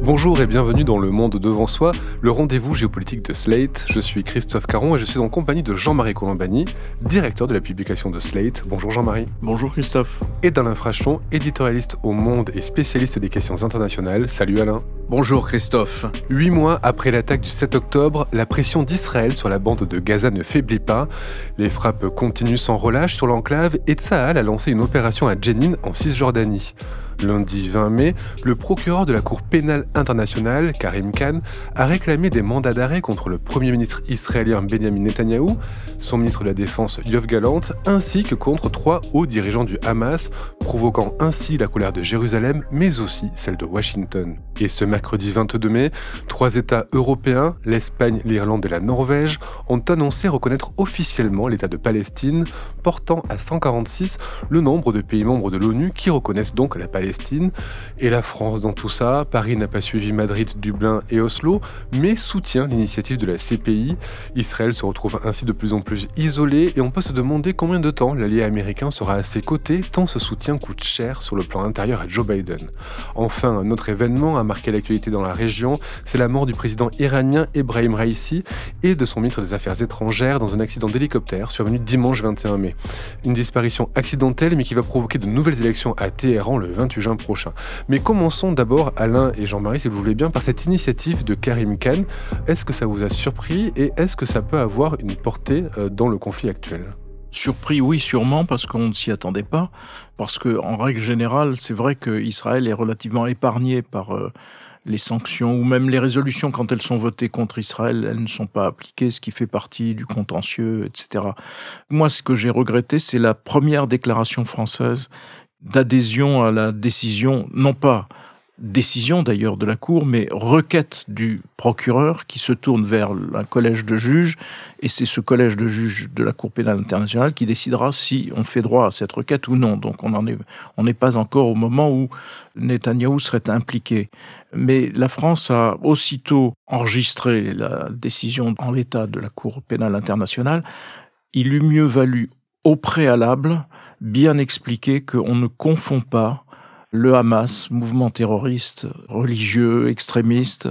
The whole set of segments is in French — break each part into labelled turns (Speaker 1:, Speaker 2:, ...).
Speaker 1: Bonjour et bienvenue dans Le Monde Devant Soi, le rendez-vous géopolitique de Slate. Je suis Christophe Caron et je suis en compagnie de Jean-Marie Colombani, directeur de la publication de Slate. Bonjour Jean-Marie.
Speaker 2: Bonjour Christophe.
Speaker 1: Et d'Alain Frachon, éditorialiste au Monde et spécialiste des questions internationales. Salut Alain.
Speaker 3: Bonjour Christophe.
Speaker 1: 8 mois après l'attaque du 7 octobre, la pression d'Israël sur la bande de Gaza ne faiblit pas. Les frappes continuent sans relâche sur l'enclave et Tsahal a lancé une opération à Jenin en Cisjordanie. Lundi 20 mai, le procureur de la Cour pénale internationale, Karim Khan, a réclamé des mandats d'arrêt contre le Premier ministre israélien Benjamin Netanyahou, son ministre de la Défense Yoav Gallant, ainsi que contre 3 hauts dirigeants du Hamas, provoquant ainsi la colère de Jérusalem, mais aussi celle de Washington. Et ce mercredi 22 mai, 3 États européens, l'Espagne, l'Irlande et la Norvège, ont annoncé reconnaître officiellement l'État de Palestine, portant à 146 le nombre de pays membres de l'ONU qui reconnaissent donc la Palestine. Et la France dans tout ça, Paris n'a pas suivi Madrid, Dublin et Oslo, mais soutient l'initiative de la CPI. Israël se retrouve ainsi de plus en plus isolé et on peut se demander combien de temps l'allié américain sera à ses côtés, tant ce soutien coûte cher sur le plan intérieur à Joe Biden. Enfin, un autre événement a marqué l'actualité dans la région, c'est la mort du président iranien Ebrahim Raïssi et de son ministre des Affaires étrangères dans un accident d'hélicoptère survenu dimanche 21 mai. Une disparition accidentelle mais qui va provoquer de nouvelles élections à Téhéran le 28 juin prochain. Mais commençons d'abord, Alain et Jean-Marie, si vous voulez bien, par cette initiative de Karim Khan. Est-ce que ça vous a surpris et est-ce que ça peut avoir une portée dans le conflit actuel ?
Speaker 2: Surpris, oui, sûrement, parce qu'on ne s'y attendait pas. Parce qu'en règle générale, c'est vrai qu'Israël est relativement épargné par les sanctions ou même les résolutions, quand elles sont votées contre Israël, elles ne sont pas appliquées, ce qui fait partie du contentieux, etc. Moi, ce que j'ai regretté, c'est la première déclaration française d'adhésion à la décision, non pas décision d'ailleurs de la Cour, mais requête du procureur qui se tourne vers un collège de juges, et c'est ce collège de juges de la Cour pénale internationale qui décidera si on fait droit à cette requête ou non. Donc on n'est pas encore au moment où Netanyahou serait impliqué. Mais la France a aussitôt enregistré la décision en l'état de la Cour pénale internationale. Il eût mieux valu au préalable bien expliquer qu'on ne confond pas le Hamas, mouvement terroriste, religieux, extrémiste,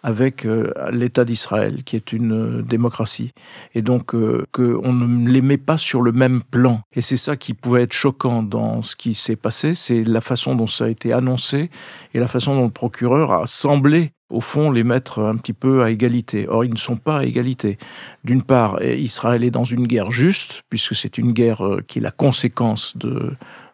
Speaker 2: avec l'État d'Israël, qui est une démocratie. Et donc, qu'on ne les met pas sur le même plan. Et c'est ça qui pouvait être choquant dans ce qui s'est passé, c'est la façon dont ça a été annoncé et la façon dont le procureur a semblé au fond, les mettre un petit peu à égalité. Or, ils ne sont pas à égalité. D'une part, Israël est dans une guerre juste, puisque c'est une guerre qui est la conséquence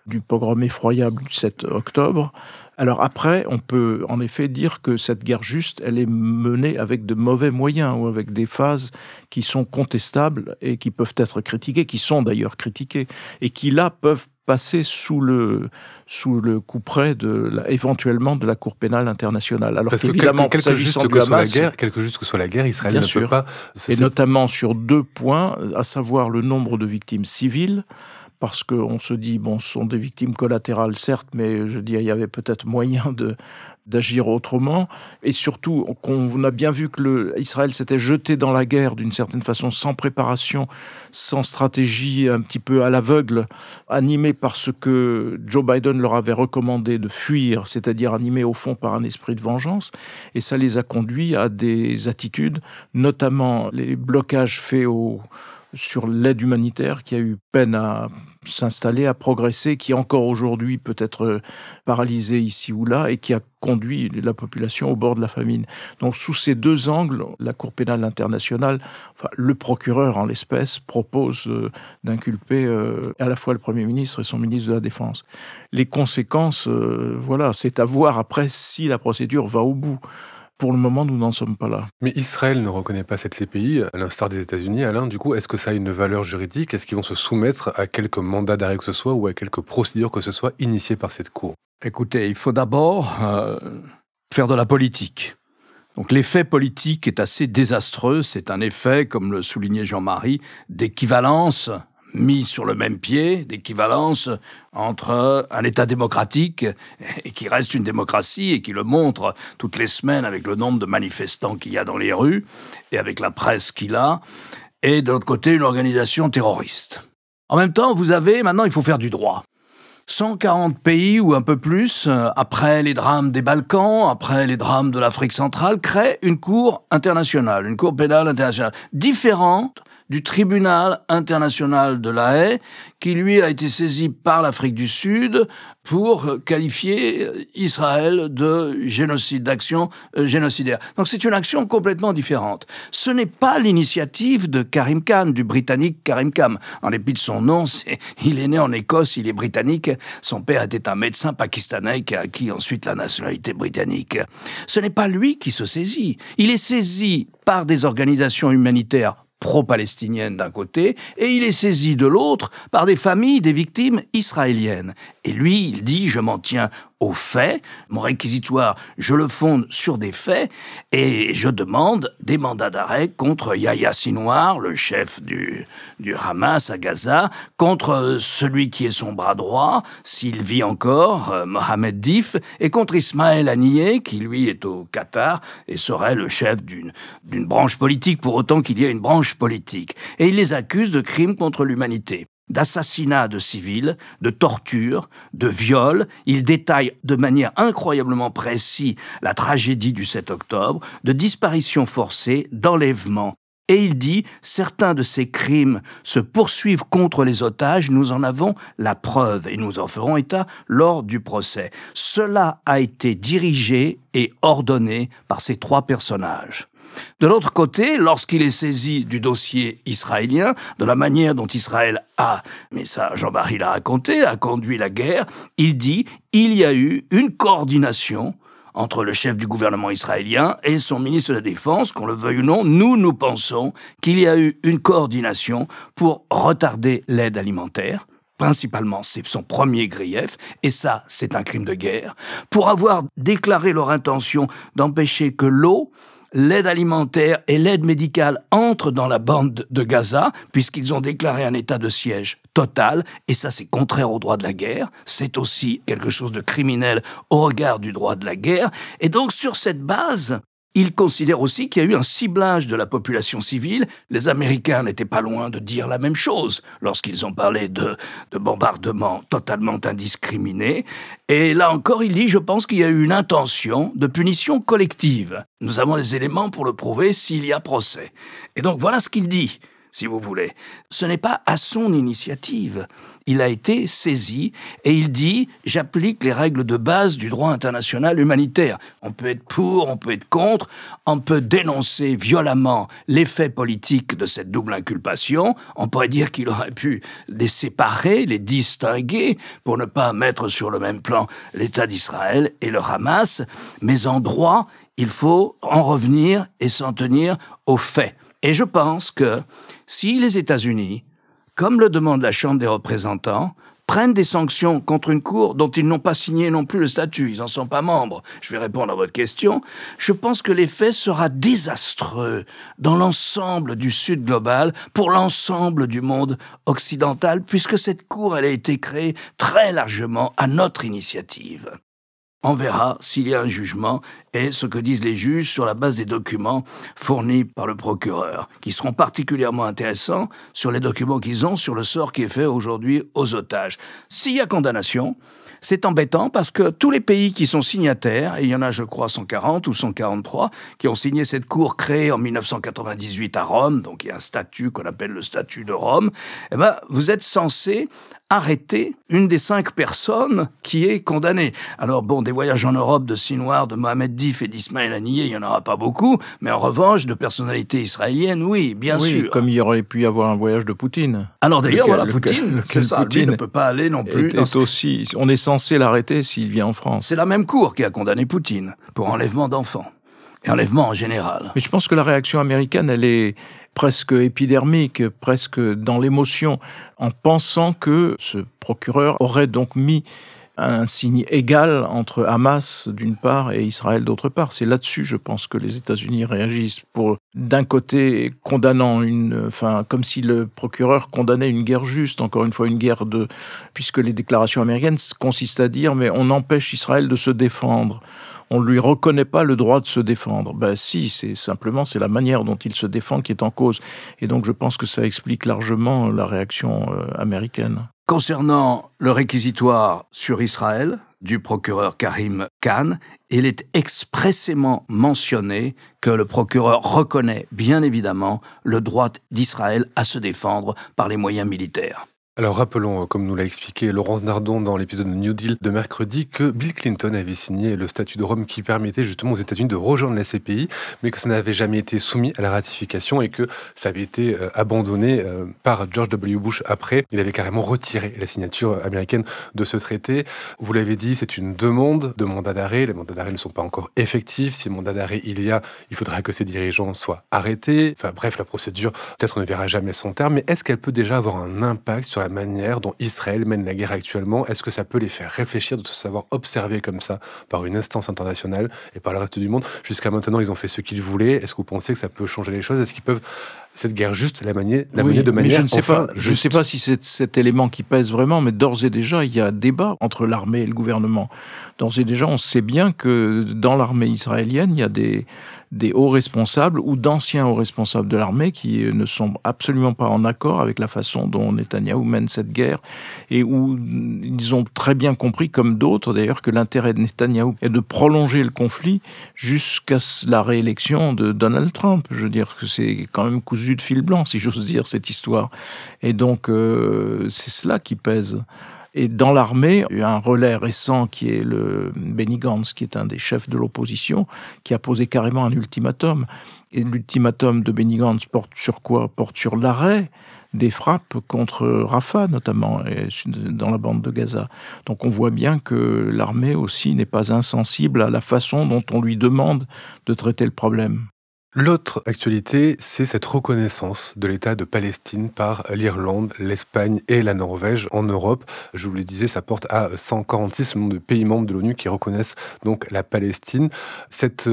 Speaker 2: du pogrom effroyable du 7 octobre. Alors après, on peut en effet dire que cette guerre juste, elle est menée avec de mauvais moyens ou avec des phases qui sont contestables et qui peuvent être critiquées, qui sont d'ailleurs critiquées, et qui là peuvent passer sous le couperet éventuellement de la Cour pénale internationale. Alors
Speaker 1: parce
Speaker 2: qu'évidemment,
Speaker 1: quelque juste que soit la guerre, Israël ne peut pas...
Speaker 2: Et notamment sur 2 points, à savoir le nombre de victimes civiles, parce qu'on se dit, bon, ce sont des victimes collatérales, certes, mais je veux dire, il y avait peut-être moyen d'agir autrement. Et surtout, on a bien vu que Israël s'était jeté dans la guerre d'une certaine façon, sans préparation, sans stratégie, un petit peu à l'aveugle, animé par ce que Joe Biden leur avait recommandé de fuir, c'est-à-dire animé au fond par un esprit de vengeance. Et ça les a conduits à des attitudes, notamment les blocages faits sur l'aide humanitaire qui a eu peine à s'installer, à progresser, qui encore aujourd'hui peut être paralysée ici ou là et qui a conduit la population au bord de la famine. Donc sous ces 2 angles, la Cour pénale internationale, enfin le procureur en l'espèce, propose d'inculper à la fois le Premier ministre et son ministre de la Défense. Les conséquences, voilà, c'est à voir après si la procédure va au bout. Pour le moment, nous n'en sommes pas là.
Speaker 1: Mais Israël ne reconnaît pas cette CPI, à l'instar des États-Unis. Alain, du coup, est-ce que ça a une valeur juridique ? Est-ce qu'ils vont se soumettre à quelques mandats d'arrêt que ce soit ou à quelques procédures que ce soit initiées par cette Cour ?
Speaker 3: Écoutez, il faut d'abord faire de la politique. Donc l'effet politique est assez désastreux. C'est un effet, comme le soulignait Jean-Marie, d'équivalence mis sur le même pied, d'équivalence entre un État démocratique et qui reste une démocratie et qui le montre toutes les semaines avec le nombre de manifestants qu'il y a dans les rues et avec la presse qu'il a, et de l'autre côté une organisation terroriste. En même temps, maintenant il faut faire du droit. 140 pays ou un peu plus, après les drames des Balkans, après les drames de l'Afrique centrale, créent une cour internationale, une cour pénale internationale, différente du tribunal international de La Haye, qui lui a été saisi par l'Afrique du Sud pour qualifier Israël de génocide, d'action génocidaire. Donc c'est une action complètement différente. Ce n'est pas l'initiative de Karim Khan, du Britannique Karim Khan. En dépit de son nom, il est né en Écosse, il est britannique. Son père était un médecin pakistanais qui a acquis ensuite la nationalité britannique. Ce n'est pas lui qui se saisit. Il est saisi par des organisations humanitaires pro-palestinienne d'un côté, et il est saisi de l'autre par des familles des victimes israéliennes. Et lui, il dit « je m'en tiens aux faits, mon réquisitoire, je le fonde sur des faits, et je demande des mandats d'arrêt contre Yahya Sinwar, le chef du Hamas à Gaza, contre celui qui est son bras droit, s'il vit encore, Mohamed Dif, et contre Ismaël Haniyeh, qui lui est au Qatar, et serait le chef d'une branche politique, pour autant qu'il y ait une branche politique. Et il les accuse de crimes contre l'humanité, d'assassinat de civils, de torture, de viol. Il détaille de manière incroyablement précise la tragédie du 7 octobre, de disparitions forcées, d'enlèvements. Et il dit, certains de ces crimes se poursuivent contre les otages, nous en avons la preuve et nous en ferons état lors du procès. Cela a été dirigé et ordonné par ces trois personnages. De l'autre côté, lorsqu'il est saisi du dossier israélien, de la manière dont Israël a, mais ça Jean-Marie l'a raconté, a conduit la guerre, il dit « il y a eu une coordination » entre le chef du gouvernement israélien et son ministre de la Défense, qu'on le veuille ou non, nous pensons qu'il y a eu une coordination pour retarder l'aide alimentaire. Principalement, c'est son premier grief, et ça, c'est un crime de guerre, pour avoir déclaré leur intention d'empêcher que l'eau, l'aide alimentaire et l'aide médicale entrent dans la bande de Gaza, puisqu'ils ont déclaré un état de siège total, et ça c'est contraire au droit de la guerre, c'est aussi quelque chose de criminel au regard du droit de la guerre, et donc sur cette base, il considère aussi qu'il y a eu un ciblage de la population civile. Les Américains n'étaient pas loin de dire la même chose lorsqu'ils ont parlé de bombardements totalement indiscriminés. Et là encore, il dit, je pense qu'il y a eu une intention de punition collective. Nous avons les éléments pour le prouver s'il y a procès. Et donc voilà ce qu'il dit, si vous voulez. Ce n'est pas à son initiative. Il a été saisi et il dit « j'applique les règles de base du droit international humanitaire ». On peut être pour, on peut être contre, on peut dénoncer violemment l'effet politique de cette double inculpation. On pourrait dire qu'il aurait pu les séparer, les distinguer, pour ne pas mettre sur le même plan l'État d'Israël et le Hamas. Mais en droit, il faut en revenir et s'en tenir aux faits. Et je pense que si les États-Unis, comme le demande la Chambre des représentants, prennent des sanctions contre une cour dont ils n'ont pas signé non plus le statut, ils n'en sont pas membres, je vais répondre à votre question, je pense que l'effet sera désastreux dans l'ensemble du Sud global, pour l'ensemble du monde occidental, puisque cette cour, elle a été créée très largement à notre initiative. On verra s'il y a un jugement et ce que disent les juges sur la base des documents fournis par le procureur, qui seront particulièrement intéressants sur les documents qu'ils ont sur le sort qui est fait aujourd'hui aux otages. S'il y a condamnation, c'est embêtant parce que tous les pays qui sont signataires, et il y en a je crois 140 ou 143, qui ont signé cette cour créée en 1998 à Rome, donc il y a un statut qu'on appelle le statut de Rome, eh ben, vous êtes censés arrêter une des 5 personnes qui est condamnée. Alors bon, des voyages en Europe de Sinwar, de Mohamed Dif et d'Ismaël Haniyeh, il n'y en aura pas beaucoup, mais en revanche, de personnalités israéliennes, oui, bien sûr.
Speaker 2: Oui, comme il y aurait pu y avoir un voyage de Poutine.
Speaker 3: Alors d'ailleurs, voilà, Poutine, c'est ça, lui ne peut pas aller non plus.
Speaker 2: Aussi, on est censé l'arrêter s'il vient en France.
Speaker 3: C'est la même cour qui a condamné Poutine pour enlèvement d'enfants. Et enlèvement en général.
Speaker 2: Mais je pense que la réaction américaine, elle est presque épidermique, presque dans l'émotion, en pensant que ce procureur aurait donc mis un signe égal entre Hamas d'une part et Israël d'autre part. C'est là-dessus, je pense, que les États-Unis réagissent pour d'un côté condamnant comme si le procureur condamnait une guerre juste, encore une fois une guerre puisque les déclarations américaines consistent à dire mais on empêche Israël de se défendre. On ne lui reconnaît pas le droit de se défendre. Si, c'est la manière dont il se défend qui est en cause. Et donc je pense que ça explique largement la réaction américaine.
Speaker 3: Concernant le réquisitoire sur Israël du procureur Karim Khan, il est expressément mentionné que le procureur reconnaît bien évidemment le droit d'Israël à se défendre par les moyens militaires.
Speaker 1: Alors rappelons, comme nous l'a expliqué Laurence Nardon dans l'épisode de New Deal de mercredi, que Bill Clinton avait signé le statut de Rome qui permettait justement aux États-Unis de rejoindre la CPI, mais que ça n'avait jamais été soumis à la ratification et que ça avait été abandonné par George W. Bush après. Il avait carrément retiré la signature américaine de ce traité. Vous l'avez dit, c'est une demande de mandat d'arrêt. Les mandats d'arrêt ne sont pas encore effectifs. Si mandat d'arrêt il faudra que ces dirigeants soient arrêtés. Enfin bref, la procédure, peut-être on ne verra jamais son terme, mais est-ce qu'elle peut déjà avoir un impact sur la manière dont Israël mène la guerre actuellement? Est-ce que ça peut les faire réfléchir de se savoir observer comme ça par une instance internationale et par le reste du monde? Jusqu'à maintenant, ils ont fait ce qu'ils voulaient. Est-ce que vous pensez que ça peut changer les choses? Est-ce qu'ils peuvent cette guerre juste la mener de manière
Speaker 2: mais je ne sais pas si c'est cet élément qui pèse vraiment, mais d'ores et déjà, il y a débat entre l'armée et le gouvernement. D'ores et déjà, on sait bien que dans l'armée israélienne, il y a des hauts responsables ou d'anciens hauts responsables de l'armée qui ne sont absolument pas en accord avec la façon dont Netanyahou mène cette guerre et où ils ont très bien compris, comme d'autres d'ailleurs, que l'intérêt de Netanyahou est de prolonger le conflit jusqu'à la réélection de Donald Trump. Je veux dire que c'est quand même cousu de fil blanc, si j'ose dire, cette histoire. Et donc, c'est cela qui pèse. Et dans l'armée, il y a un relais récent qui est le Benny Gantz, qui est un des chefs de l'opposition, qui a posé carrément un ultimatum. Et l'ultimatum de Benny Gantz porte sur quoi? Porte sur l'arrêt des frappes contre Rafah, notamment, et dans la bande de Gaza. Donc on voit bien que l'armée aussi n'est pas insensible à la façon dont on lui demande de traiter le problème.
Speaker 1: L'autre actualité, c'est cette reconnaissance de l'État de Palestine par l'Irlande, l'Espagne et la Norvège en Europe. Je vous le disais, ça porte à 146 le nombre de pays membres de l'ONU qui reconnaissent donc la Palestine. Cette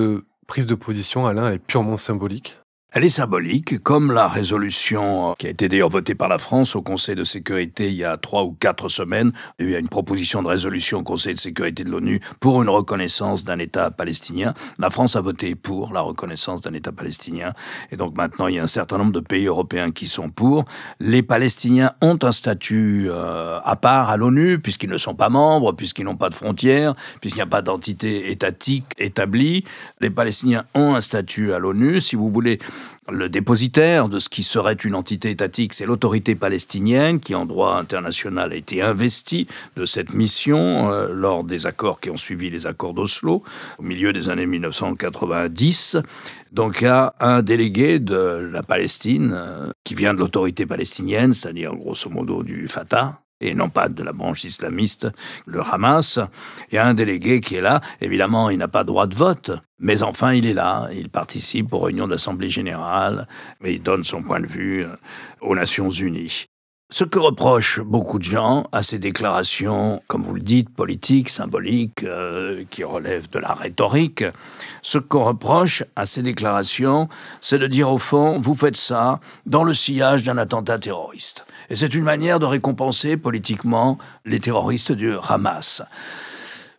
Speaker 1: prise de position, Alain, elle est purement symbolique.
Speaker 3: Elle est symbolique, comme la résolution qui a été d'ailleurs votée par la France au Conseil de sécurité il y a 3 ou 4 semaines. Il y a une proposition de résolution au Conseil de sécurité de l'ONU pour une reconnaissance d'un État palestinien. La France a voté pour la reconnaissance d'un État palestinien. Et donc maintenant, il y a un certain nombre de pays européens qui sont pour. Les Palestiniens ont un statut à part à l'ONU, puisqu'ils ne sont pas membres, puisqu'ils n'ont pas de frontières, puisqu'il n'y a pas d'entité étatique établie. Les Palestiniens ont un statut à l'ONU. Si vous voulez, le dépositaire de ce qui serait une entité étatique, c'est l'autorité palestinienne qui, en droit international, a été investie de cette mission lors des accords qui ont suivi les accords d'Oslo, au milieu des années 1990. Donc il y a un délégué de la Palestine qui vient de l'autorité palestinienne, c'est-à-dire grosso modo du Fatah, et non pas de la branche islamiste, le Hamas. Il y a un délégué qui est là. Évidemment, il n'a pas droit de vote, mais enfin, il est là. Il participe aux réunions de l'Assemblée générale et il donne son point de vue aux Nations unies. Ce que reprochent beaucoup de gens à ces déclarations, comme vous le dites, politiques, symboliques, qui relèvent de la rhétorique, ce qu'on reproche à ces déclarations, c'est de dire au fond, vous faites ça dans le sillage d'un attentat terroriste. Et c'est une manière de récompenser politiquement les terroristes du Hamas.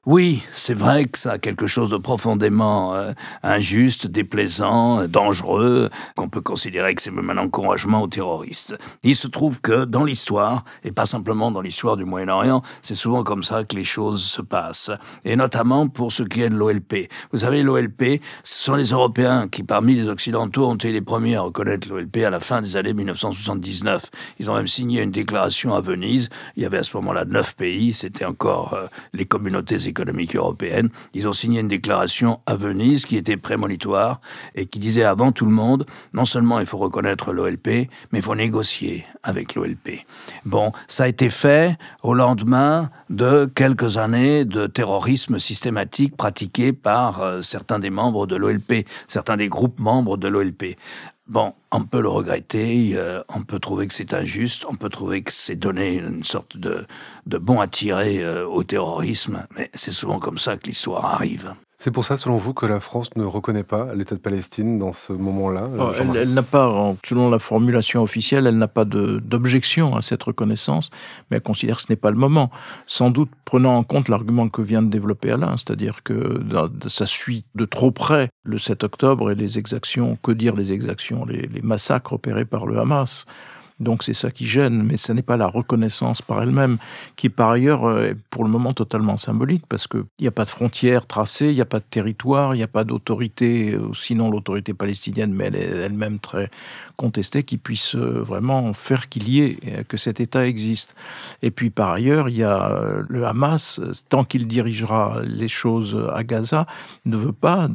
Speaker 3: Oui, c'est vrai que ça a quelque chose de profondément injuste, déplaisant, dangereux, qu'on peut considérer que c'est même un encouragement aux terroristes. Il se trouve que dans l'histoire, et pas simplement dans l'histoire du Moyen-Orient, c'est souvent comme ça que les choses se passent. Et notamment pour ce qui est de l'OLP. Vous savez, l'OLP, ce sont les Européens qui, parmi les Occidentaux, ont été les premiers à reconnaître l'OLP à la fin des années 1979. Ils ont même signé une déclaration à Venise. Il y avait à ce moment-là 9 pays, c'était encore les communautés économique européenne. Ils ont signé une déclaration à Venise qui était prémonitoire et qui disait avant tout le monde, non seulement il faut reconnaître l'OLP, mais il faut négocier avec l'OLP. Bon, ça a été fait au lendemain de quelques années de terrorisme systématique pratiqué par certains des membres de l'OLP, certains des groupes membres de l'OLP. Bon, on peut le regretter, on peut trouver que c'est injuste, on peut trouver que c'est donner une sorte de bon à tirer au terrorisme, mais c'est souvent comme ça que l'histoire arrive.
Speaker 1: C'est pour ça, selon vous, que la France ne reconnaît pas l'État de Palestine dans ce moment-là, Jean-Marie?
Speaker 2: Elle n'a pas, selon la formulation officielle, elle n'a pas d'objection à cette reconnaissance, mais elle considère que ce n'est pas le moment. Sans doute prenant en compte l'argument que vient de développer Alain, c'est-à-dire que ça suit de trop près le 7 octobre et les exactions, que dire les exactions, les massacres opérés par le Hamas. Donc c'est ça qui gêne, mais ce n'est pas la reconnaissance par elle-même, qui par ailleurs est pour le moment totalement symbolique, parce qu'il n'y a pas de frontières tracées, il n'y a pas de territoire, il n'y a pas d'autorité, sinon l'autorité palestinienne, mais elle est elle-même très contestée, qui puisse vraiment faire qu'il y ait, que cet État existe. Et puis par ailleurs, il y a le Hamas, tant qu'il dirigera les choses à Gaza, ne veut pas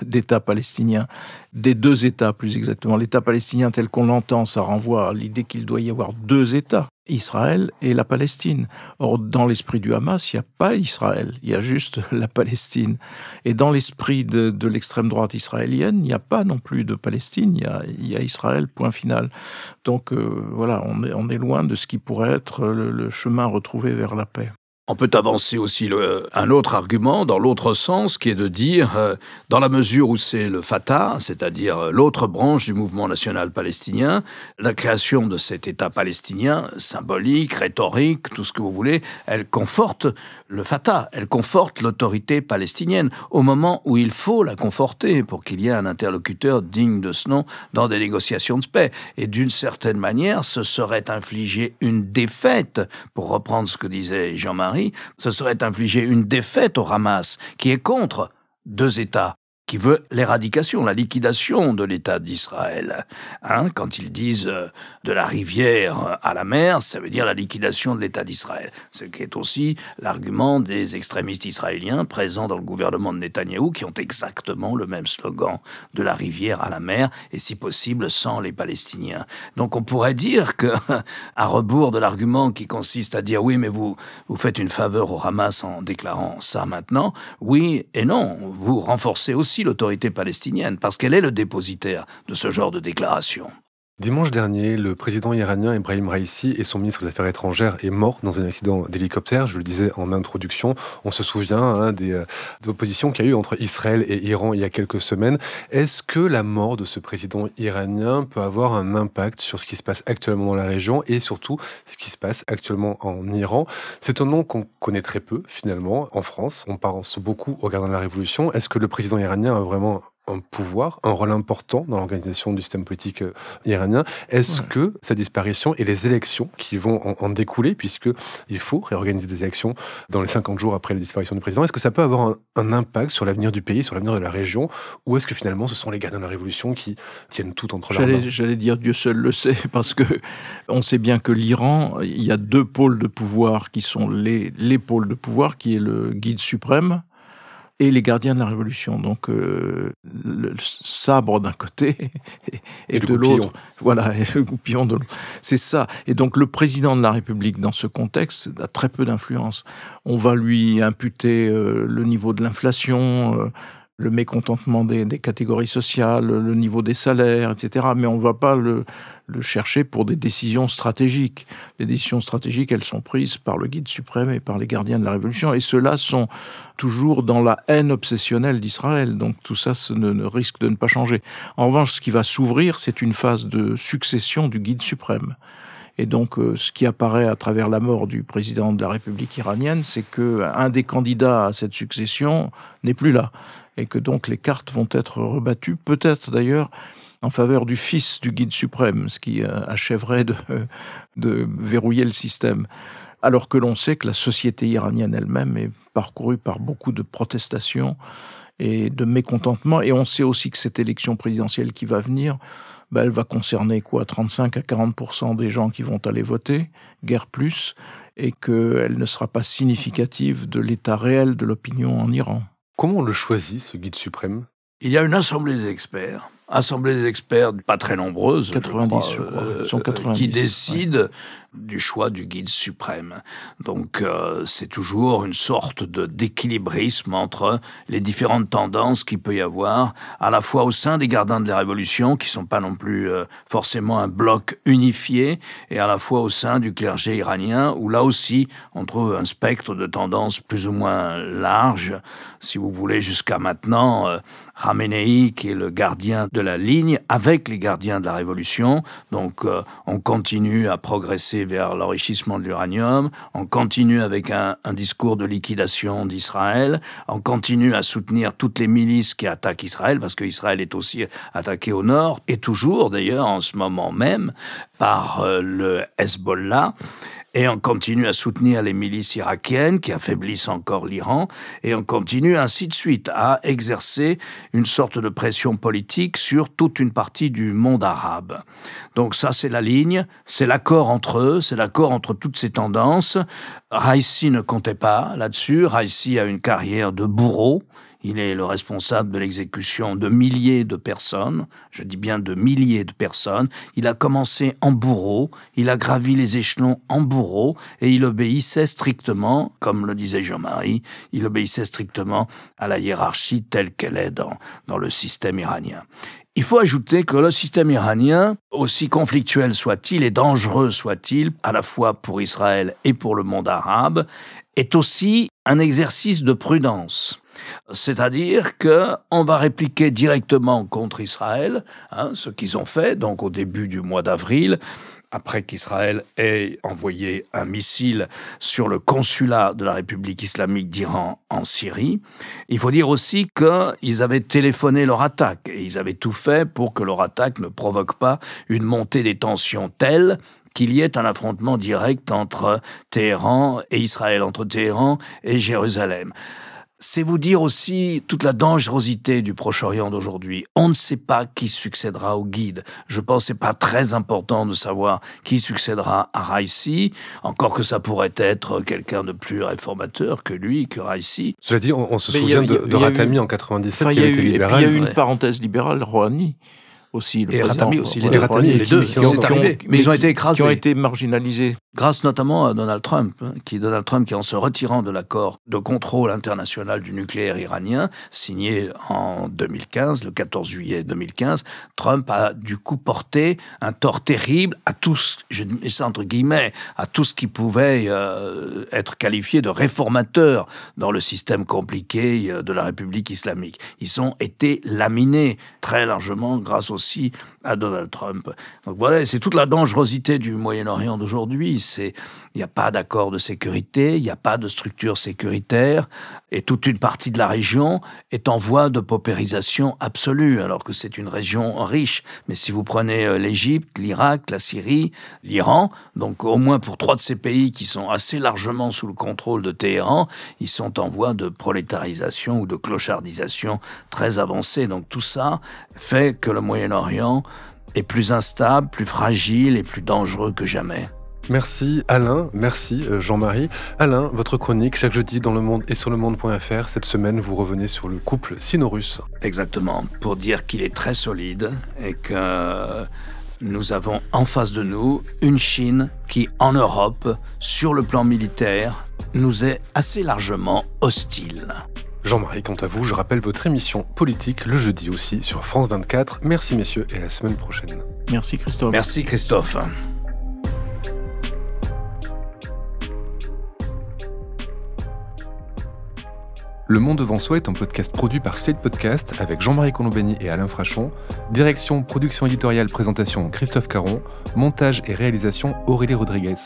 Speaker 2: d'État palestinien, des deux États plus exactement. L'État palestinien tel qu'on l'entend, ça renvoie à l'idée qu'il doit y avoir deux États, Israël et la Palestine. Or, dans l'esprit du Hamas, il n'y a pas Israël, il y a juste la Palestine. Et dans l'esprit de l'extrême droite israélienne, il n'y a pas non plus de Palestine, il y a Israël, point final. Donc voilà, on est loin de ce qui pourrait être le chemin retrouvé vers la paix.
Speaker 3: On peut avancer aussi un autre argument dans l'autre sens, qui est de dire, dans la mesure où c'est le Fatah, c'est-à-dire l'autre branche du mouvement national palestinien, la création de cet État palestinien, symbolique, rhétorique, tout ce que vous voulez, elle conforte le Fatah, elle conforte l'autorité palestinienne, au moment où il faut la conforter pour qu'il y ait un interlocuteur digne de ce nom dans des négociations de paix. Et d'une certaine manière, ce serait infliger une défaite, pour reprendre ce que disait Jean-Marie, ce serait infliger une défaite au Hamas, qui est contre deux États, qui veut l'éradication, la liquidation de l'État d'Israël. Quand ils disent de la rivière à la mer, ça veut dire la liquidation de l'État d'Israël. Ce qui est aussi l'argument des extrémistes israéliens présents dans le gouvernement de Netanyahou, qui ont exactement le même slogan, de la rivière à la mer, et si possible sans les Palestiniens. Donc on pourrait dire que, à rebours de l'argument qui consiste à dire oui, mais vous faites une faveur au Hamas en déclarant ça maintenant, oui et non, vous renforcez aussi l'autorité palestinienne, parce qu'elle est le dépositaire de ce genre de déclaration.
Speaker 1: Dimanche dernier, le président iranien Ebrahim Raïssi et son ministre des Affaires étrangères est mort dans un accident d'hélicoptère. Je le disais en introduction. On se souvient des oppositions qu'il y a eu entre Israël et Iran il y a quelques semaines. Est-ce que la mort de ce président iranien peut avoir un impact sur ce qui se passe actuellement dans la région et surtout ce qui se passe actuellement en Iran? C'est un nom qu'on connaît très peu finalement en France. On pense beaucoup au regard de la Révolution. Est-ce que le président iranien a vraiment un pouvoir, un rôle important dans l'organisation du système politique iranien? Est-ce que sa disparition et les élections qui vont en découler, puisqu'il faut réorganiser des élections dans les 50 jours après la disparition du président, est-ce que ça peut avoir un impact sur l'avenir du pays, sur l'avenir de la région, ou est-ce que finalement ce sont les gardiens de la Révolution qui tiennent tout entre leurs mains?
Speaker 2: J'allais dire Dieu seul le sait, parce que on sait bien que l'Iran, il y a deux pôles de pouvoir qui sont les pôles de pouvoir, qui est le guide suprême, et les gardiens de la Révolution. Donc le sabre d'un côté et de l'autre, voilà, et le goupillon de l'autre. C'est ça. Et donc le président de la République, dans ce contexte, a très peu d'influence. On va lui imputer le niveau de l'inflation, le mécontentement des catégories sociales, le niveau des salaires, etc. Mais on ne va pas le chercher pour des décisions stratégiques. Les décisions stratégiques, elles sont prises par le guide suprême et par les gardiens de la Révolution. Et ceux-là sont toujours dans la haine obsessionnelle d'Israël. Donc tout ça ne risque de ne pas changer. En revanche, ce qui va s'ouvrir, c'est une phase de succession du guide suprême. Et donc, ce qui apparaît à travers la mort du président de la République iranienne, c'est qu'un des candidats à cette succession n'est plus là. Et que donc les cartes vont être rebattues, peut-être d'ailleurs en faveur du fils du guide suprême, ce qui achèverait de verrouiller le système. Alors que l'on sait que la société iranienne elle-même est parcourue par beaucoup de protestations et de mécontentement. Et on sait aussi que cette élection présidentielle qui va venir, elle va concerner 35 à 40% des gens qui vont aller voter, guère plus, et qu'elle ne sera pas significative de l'état réel de l'opinion en Iran.
Speaker 1: Comment on le choisit, ce guide suprême?
Speaker 3: Il y a une assemblée des experts Assemblée des experts, pas très nombreuses,
Speaker 2: 90, je crois. Ils sont 90,
Speaker 3: qui décident du choix du guide suprême. Donc c'est toujours une sorte d'équilibrisme entre les différentes tendances qu'il peut y avoir, à la fois au sein des gardiens de la Révolution, qui sont pas non plus forcément un bloc unifié, et à la fois au sein du clergé iranien, où là aussi on trouve un spectre de tendances plus ou moins large. Si vous voulez, jusqu'à maintenant, Khamenei, qui est le gardien de la ligne, avec les gardiens de la Révolution, donc on continue à progresser vers l'enrichissement de l'uranium, on continue avec un discours de liquidation d'Israël, on continue à soutenir toutes les milices qui attaquent Israël, parce qu'Israël est aussi attaqué au nord, et toujours d'ailleurs en ce moment même, par le Hezbollah, et on continue à soutenir les milices irakiennes qui affaiblissent encore l'Iran, et on continue ainsi de suite à exercer une sorte de pression politique sur toute une partie du monde arabe. Donc ça, c'est la ligne, c'est l'accord entre eux, c'est l'accord entre toutes ces tendances. Raisi ne comptait pas là-dessus. Raisi a une carrière de bourreau. Il est le responsable de l'exécution de milliers de personnes, je dis bien de milliers de personnes. Il a commencé en bourreau, il a gravi les échelons en bourreau, et il obéissait strictement, comme le disait Jean-Marie, il obéissait strictement à la hiérarchie telle qu'elle est dans le système iranien. Il faut ajouter que le système iranien, aussi conflictuel soit-il et dangereux soit-il, à la fois pour Israël et pour le monde arabe, est aussi un exercice de prudence. C'est-à-dire qu'on va répliquer directement contre Israël, ce qu'ils ont fait, donc au début du mois d'avril, après qu'Israël ait envoyé un missile sur le consulat de la République islamique d'Iran en Syrie. Il faut dire aussi qu'ils avaient téléphoné leur attaque, et ils avaient tout fait pour que leur attaque ne provoque pas une montée des tensions telle qu'il y ait un affrontement direct entre Téhéran et Israël, entre Téhéran et Jérusalem. C'est vous dire aussi toute la dangerosité du Proche-Orient d'aujourd'hui. On ne sait pas qui succédera au guide. Je pense que c'est pas très important de savoir qui succédera à Raisi, encore que ça pourrait être quelqu'un de plus réformateur que lui, que Raisi.
Speaker 1: Cela dit, on se souvient de Ratami en 97 qui avait été libéral.
Speaker 2: Il y a eu une parenthèse libérale, Rouhani. Aussi,
Speaker 3: et Ratami aussi, les deux, mais ils ont été écrasés.
Speaker 2: Qui ont été marginalisés.
Speaker 3: Grâce notamment à Donald Trump, qui en se retirant de l'accord de contrôle international du nucléaire iranien, signé en 2015, le 14 juillet 2015, Trump a du coup porté un tort terrible à tous, je mets ça entre guillemets, à tout ce qui pouvait être qualifié de réformateur dans le système compliqué de la République islamique. Ils ont été laminés très largement grâce aussi à Donald Trump. Donc voilà, c'est toute la dangerosité du Moyen-Orient d'aujourd'hui. Il n'y a pas d'accord de sécurité, il n'y a pas de structure sécuritaire, et toute une partie de la région est en voie de paupérisation absolue, alors que c'est une région riche. Mais si vous prenez l'Égypte, l'Irak, la Syrie, l'Iran, donc au moins pour 3 de ces pays qui sont assez largement sous le contrôle de Téhéran, ils sont en voie de prolétarisation ou de clochardisation très avancée. Donc tout ça fait que le Moyen-Orient est plus instable, plus fragile et plus dangereux que jamais.
Speaker 1: Merci Alain, merci Jean-Marie. Alain, votre chronique chaque jeudi dans Le Monde et sur lemonde.fr. Cette semaine, vous revenez sur le couple sino-russe.
Speaker 3: Exactement, pour dire qu'il est très solide et que nous avons en face de nous une Chine qui, en Europe, sur le plan militaire, nous est assez largement hostile.
Speaker 1: Jean-Marie, quant à vous, je rappelle votre émission politique le jeudi aussi sur France 24. Merci messieurs et à la semaine prochaine.
Speaker 2: Merci Christophe.
Speaker 3: Merci Christophe.
Speaker 1: Le Monde devant soi est un podcast produit par Slate Podcast avec Jean-Marie Colombani et Alain Frachon. Direction, production éditoriale, présentation Christophe Caron. Montage et réalisation Aurélie Rodriguez.